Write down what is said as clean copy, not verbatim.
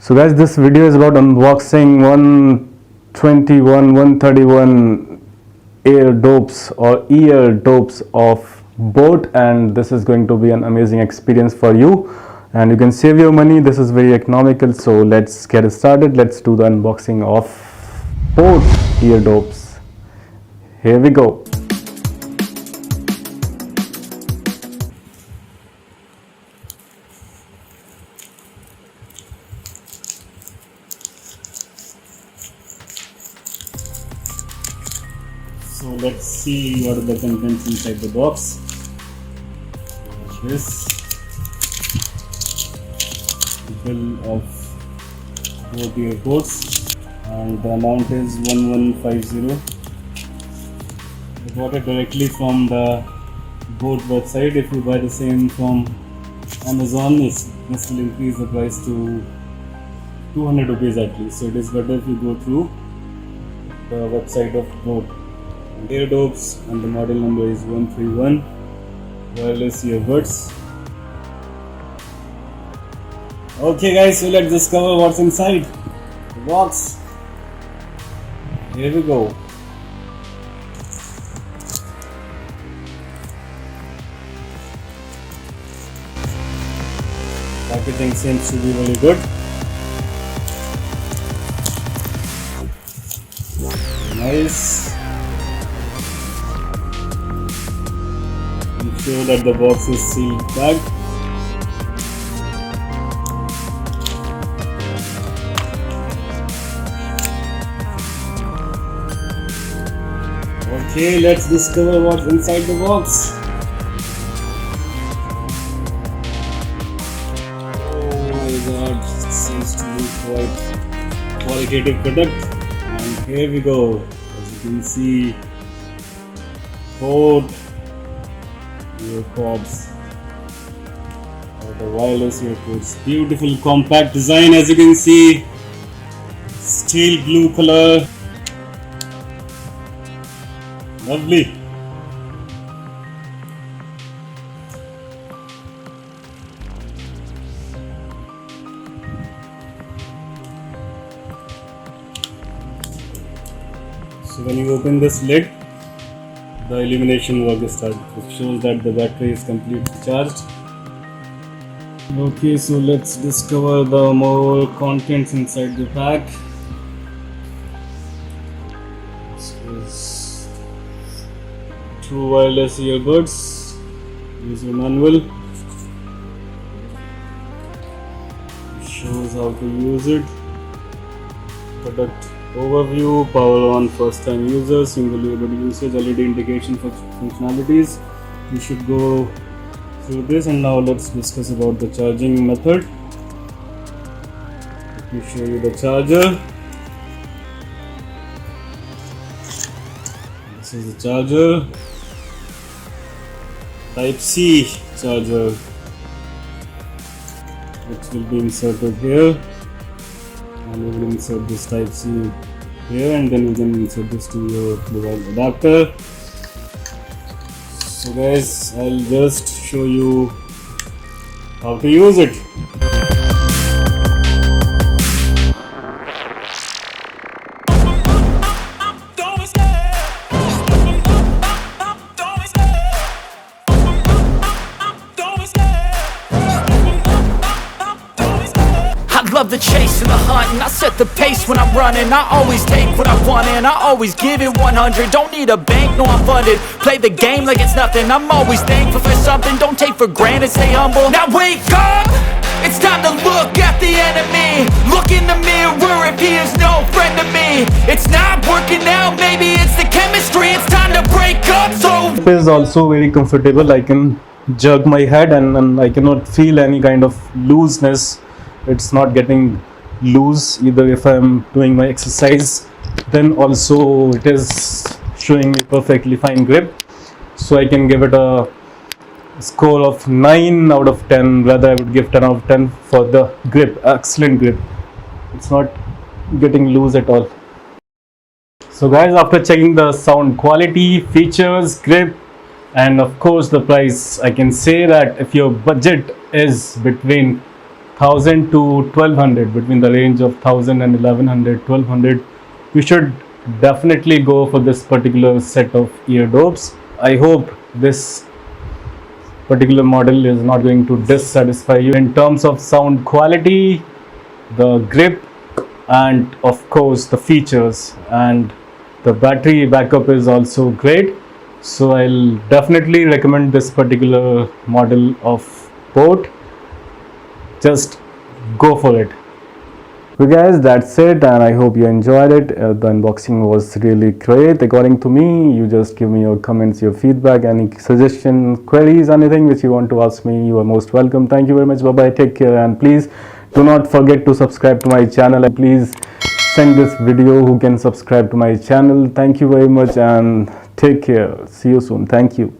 So guys, this video is about unboxing 131 Airdopes or Eardopes of boAt, and this is going to be an amazing experience for you and you can save your money. This is very economical, so let's get started. Let's do the unboxing of boAt Airdopes. Here we go. So let's see what are the contents inside the box. This bill of boAt earbuds, and the amount is 1150. I bought it directly from the boAt website. If you buy the same from Amazon, this will increase the price to 200 rupees at least. So it is better if you go through the website of boAt. Airdopes, and the model number is 131 wireless earbuds. Okay guys, so let's discover what's inside the box. Here we go. Packaging seems to be really good. Nice. Ensure that the box is sealed back. Okay, let's discover what's inside the box. Oh my god, it seems to be quite qualitative product. And here we go. As you can see, boAt earpods, or the wireless earpods. Beautiful compact design, as you can see. Steel blue color. Lovely. So when you open this lid, the illumination work is started, which shows that the battery is completely charged. Okay, so let's discover the more contents inside the pack. This is 2 wireless earbuds, user manual. It shows how to use it. Product overview, power on first time users, single earbud usage, LED indication for functionalities. You should go through this, and now let's discuss about the charging method. Let me show you the charger. This is the charger, Type C charger, which will be inserted here. And we will insert this Type C here, and then we can insert this to your mobile adapter. So guys, I'll just show you how to use it. Love the chase and the hunt, and I set the pace when I'm running. I always take what I want and I always give it 100. Don't need a bank, no I'm funded. Play the game like it's nothing. I'm always thankful for something. Don't take for granted, stay humble. Now wake up, it's time to look at the enemy. Look in the mirror if he is no friend to me. It's not working out, maybe it's the chemistry. It's time to break up, so It is also very comfortable. I can jerk my head and I cannot feel any kind of looseness. It's not getting loose either if I'm doing my exercise. Then also it is showing me perfectly fine grip, so I can give it a score of 9 out of 10. Rather, I would give 10 out of 10 for the grip. Excellent grip. It's not getting loose at all. So guys, after checking the sound quality, features, grip, and of course the price, I can say that if your budget is between 1000 to 1200, between the range of 1000 and 1100, 1200, you should definitely go for this particular set of eardopes. I hope this particular model is not going to dissatisfy you in terms of sound quality, the grip, and of course the features, and the battery backup is also great. So I'll definitely recommend this particular model of port. Just go for it. Okay guys, that's it, and I hope you enjoyed it. The unboxing was really great according to me. You just give me your comments, your feedback, any suggestions, queries, anything which you want to ask me, you are most welcome. Thank you very much. Bye bye, take care, and please do not forget to subscribe to my channel, and please send this video who can subscribe to my channel. Thank you very much and take care. See you soon. Thank you.